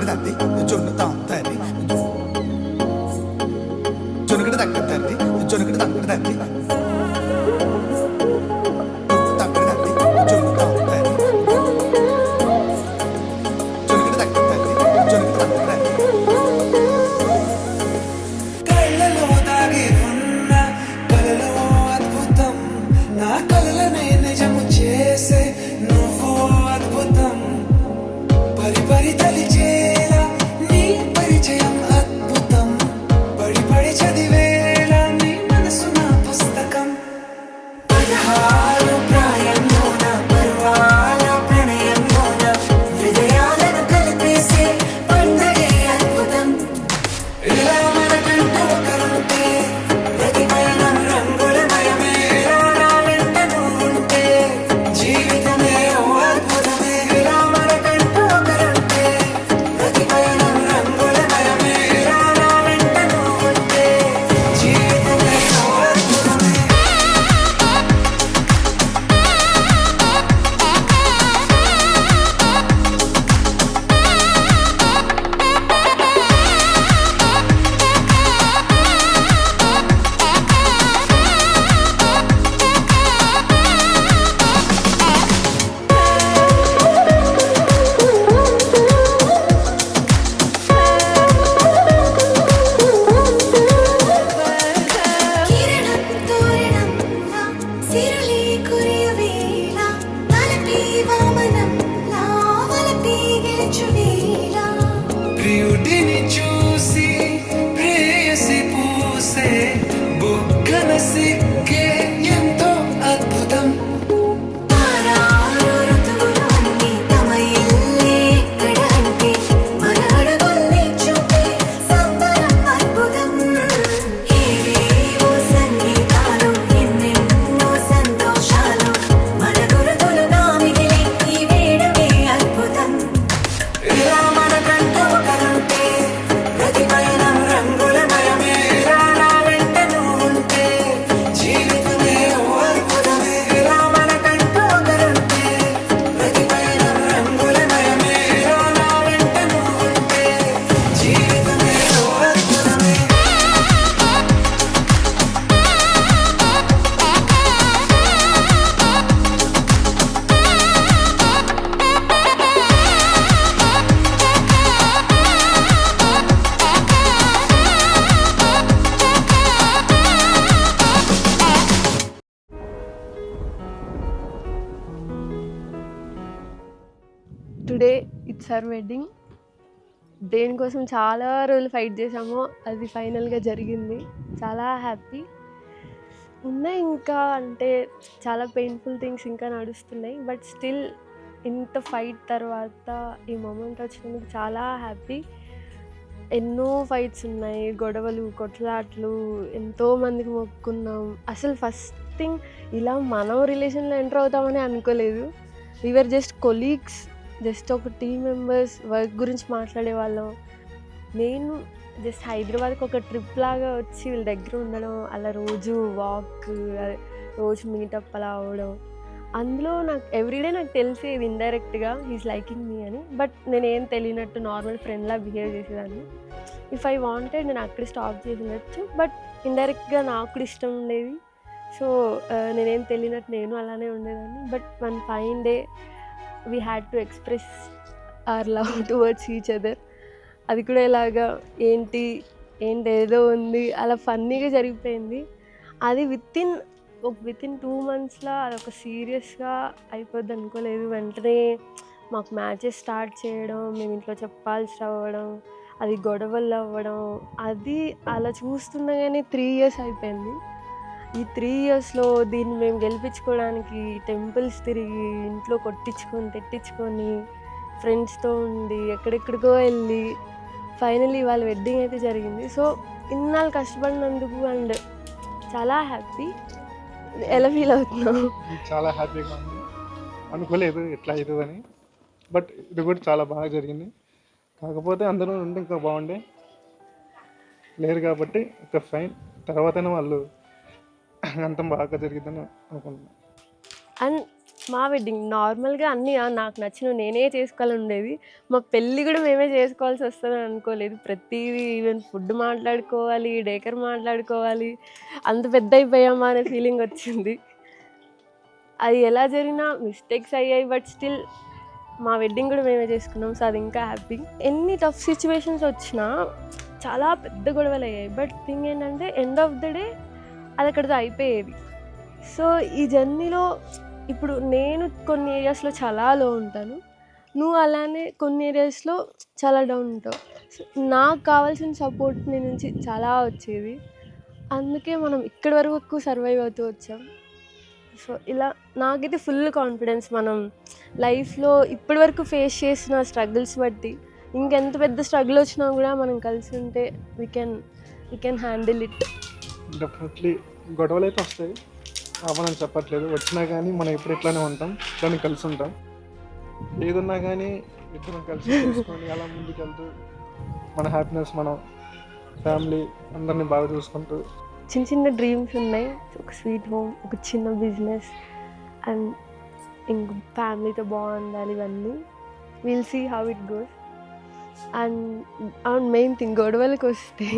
తండ్రి జొన్ను తాంతరి జొనుకటి తగ్గ తండ్రి జొనుకటి తగ్గ తండ్రి టుడే ఇట్స్ అవర్ వెడ్డింగ్. దేనికోసం చాలా రోజులు ఫైట్ చేసామో అది ఫైనల్గా జరిగింది. చాలా హ్యాపీ ఉన్నాయి. ఇంకా అంటే చాలా పెయిన్ఫుల్ థింగ్స్ ఇంకా నడుస్తున్నాయి. బట్ స్టిల్ ఇంత ఫైట్ తర్వాత ఈ మూమెంట్ వచ్చినందుకు చాలా హ్యాపీ. ఎన్నో ఫైట్స్ ఉన్నాయి, గొడవలు, కొట్లాట్లు, ఎంతోమందికి మొక్కుకున్నాం. అసలు ఫస్ట్ థింగ్ ఇలా మనం రిలేషన్లో ఎంటర్ అవుతామని అనుకోలేదు. వీఆర్ జస్ట్ కొలీగ్స్, జస్ట్ ఒక టీమ్ మెంబర్స్, వర్క్ గురించి మాట్లాడే వాళ్ళం. నేను జస్ట్ హైదరాబాద్కి ఒక ట్రిప్ లాగా వచ్చి వీళ్ళ దగ్గర ఉండడం, అలా రోజు వాక్, రోజు మీటప్ అలా అవ్వడం. అందులో నాకు ఎవ్రీడే నాకు తెలిసేది ఇండైరెక్ట్గా హీస్ లైకింగ్ మీ అని. బట్ నేనేం తెలియనట్టు నార్మల్ ఫ్రెండ్లా బిహేవ్ చేసేదాన్ని. ఇఫ్ ఐ వాంటెడ్ నేను అక్కడే స్టాప్ చేసినట్టు, బట్ ఇండైరెక్ట్గా నాకు కూడా ఇష్టం ఉండేది. సో నేనేం తెలియనట్టు నేను అలానే ఉండేదాన్ని. But one fine day we had to express our love towards each other. అది కూడా ఇలాగా ఏంటి ఏదో ఉంది అలా ఫన్నీగా జరిగిపోయింది. అది విత్ ఇన్ 2 monthsలో అదొక సీరియస్గా అయిపోద్ది అనుకోలేదు. వెంటనే మాకు మ్యాచెస్ స్టార్ట్ చేయడం, మేము ఇంట్లో చెప్పాల్సి రావడం, అది గొడవలు అవ్వడం, అది అలా చూస్తుండగానే 3 years అయిపోయింది. ఈ 3 yearsలో దీన్ని మేము గెలిపించుకోవడానికి టెంపుల్స్ తిరిగి, ఇంట్లో కొట్టించుకొని తెట్టించుకొని, ఫ్రెండ్స్తో ఉండి, ఎక్కడెక్కడికో వెళ్ళి ఫైనల్లీ వాళ్ళ వెడ్డింగ్ అయితే జరిగింది. సో ఇన్నాళ్ళు కష్టపడినందుకు అండ్ చాలా హ్యాపీ. ఎలా ఫీల్ అవుతున్నావు? చాలా హ్యాపీగా ఉంది. అనుకోలేదు ఎట్లా అవుతుందని, బట్ ఇది కూడా చాలా బాగా జరిగింది. కాకపోతే అందరూ ఉంటే ఇంకా బాగుండే, లేరు కాబట్టి ఒక ఫైన్. తర్వాతనే వాళ్ళు అంత బాగా జరిగిందని అనుకుంటున్నాను. అండ్ మా వెడ్డింగ్ నార్మల్గా అన్నీ నాకు నచ్చిన నేనే చేసుకోవాలని ఉండేది. మా పెళ్ళి కూడా మేమే చేసుకోవాల్సి వస్తుందని అనుకోలేదు. ప్రతిదీ ఈవెన్ ఫుడ్ మాట్లాడుకోవాలి, డేకర్ మాట్లాడుకోవాలి, అంత పెద్ద అయిపోయామా అనే ఫీలింగ్ వచ్చింది. అది ఎలా జరిగినా మిస్టేక్స్ అయ్యాయి, బట్ స్టిల్ మా వెడ్డింగ్ కూడా మేమే చేసుకున్నాం. సో అది ఇంకా హ్యాపీ. ఎన్ని టఫ్ సిచ్యువేషన్స్ వచ్చినా చాలా పెద్ద గొడవలు అయ్యాయి, బట్ థింగ్ ఏంటంటే ఎండ్ ఆఫ్ ద డే అది అక్కడితో అయిపోయేది. సో ఈ జర్నీలో ఇప్పుడు నేను కొన్ని ఏరియాస్లో చాలా లో ఉంటాను, నువ్వు అలానే కొన్ని ఏరియాస్లో చాలా డౌన్ ఉంటావు. సో నాకు కావాల్సిన సపోర్ట్ నీ నుంచి చాలా వచ్చేది, అందుకే మనం ఇక్కడి వరకు సర్వైవ్ అవుతూ వచ్చాం. సో ఇలా నాకైతే ఫుల్ కాన్ఫిడెన్స్ మనం లైఫ్లో ఇప్పటి వరకు ఫేస్ చేసిన స్ట్రగుల్స్ బట్టి ఇంకెంత పెద్ద స్ట్రగుల్ వచ్చినా కూడా మనం కలిసి ఉంటే we can handle it. Definitely గొడవలు అయితే వస్తాయి, అవ్వనని చెప్పట్లేదు. వచ్చినా కానీ మనం ఎప్పుడు ఇట్లానే ఉంటాం, ఇట్లానే కలిసి ఉంటాం. ఏదున్నా కానీ ఇద్దరం కలిసి చూసుకొని అలా ముందుకెళ్తూ మన హ్యాపీనెస్, మనం ఫ్యామిలీ అందరినీ బాగా చూసుకుంటూ. చిన్న చిన్న డ్రీమ్స్ ఉన్నాయి, ఒక స్వీట్ హోమ్, ఒక చిన్న బిజినెస్ అండ్ ఇంక ఫ్యామిలీతో బాగుండాలి. ఇవన్నీ will see how it goes. And main thing గొడవలకు వస్తే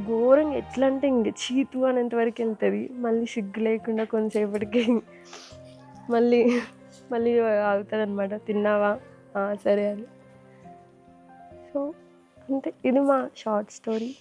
ఘోరంగా ఎట్లా అంటే ఇంక చీతు అనేంత వరకు వెళ్తుంది. మళ్ళీ సిగ్గు లేకుండా కొంతసేపటికి మళ్ళీ ఆగుతుంది అనమాట, తిన్నావా సరే అని. సో అంతే, ఇది మా షార్ట్ స్టోరీ.